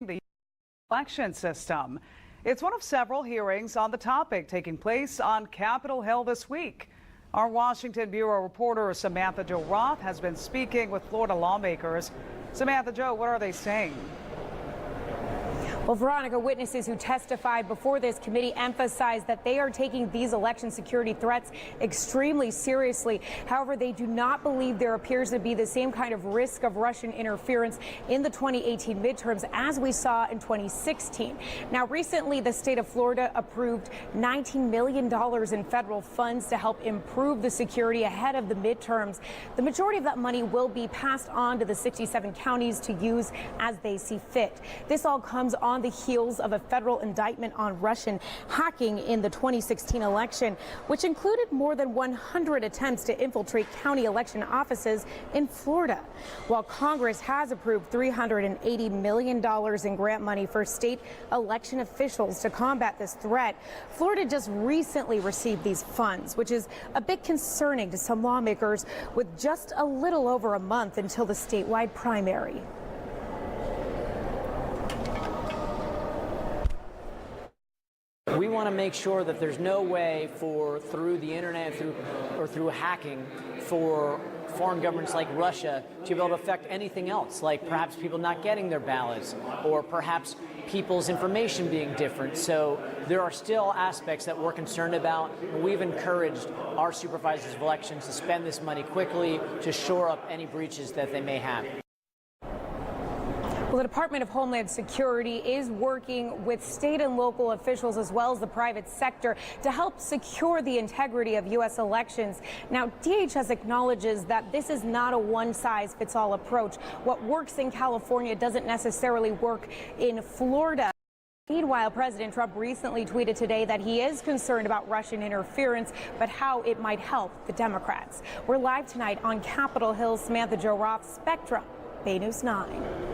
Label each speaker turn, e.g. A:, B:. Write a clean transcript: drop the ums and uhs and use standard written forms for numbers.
A: the election system. It's one of several hearings on the topic taking place on Capitol Hill this week. Our Washington Bureau reporter Samantha-Jo has been speaking with Florida lawmakers. Samantha-Jo, what are they saying?
B: Well, Veronica, witnesses who testified before this committee emphasized that they are taking these election security threats extremely seriously. However, they do not believe there appears to be the same kind of risk of Russian interference in the 2018 midterms as we saw in 2016. Now, recently, the state of Florida approved $19 million in federal funds to help improve the security ahead of the midterms. The majority of that money will be passed on to the 67 counties to use as they see fit. This all comes on the heels of a federal indictment on Russian hacking in the 2016 election, which included more than 100 attempts to infiltrate county election offices in Florida. While Congress has approved $380 million in grant money for state election officials to combat this threat, Florida just recently received these funds, which is a bit concerning to some lawmakers with just a little over a month until the statewide primary.
C: We want to make sure that there's no way for, through the internet or through hacking, for foreign governments like Russia to be able to affect anything else, like perhaps people not getting their ballots or perhaps people's information being different. So there are still aspects that we're concerned about. We've encouraged our supervisors of elections to spend this money quickly to shore up any breaches that they may have.
B: Well, the Department of Homeland Security is working with state and local officials as well as the private sector to help secure the integrity of U.S. elections. Now, DHS acknowledges that this is not a one-size-fits-all approach. What works in California doesn't necessarily work in Florida. Meanwhile, President Trump recently tweeted today that he is concerned about Russian interference, but how it might help the Democrats. We're live tonight on Capitol Hill. Samantha-Jo, Spectrum, BN9.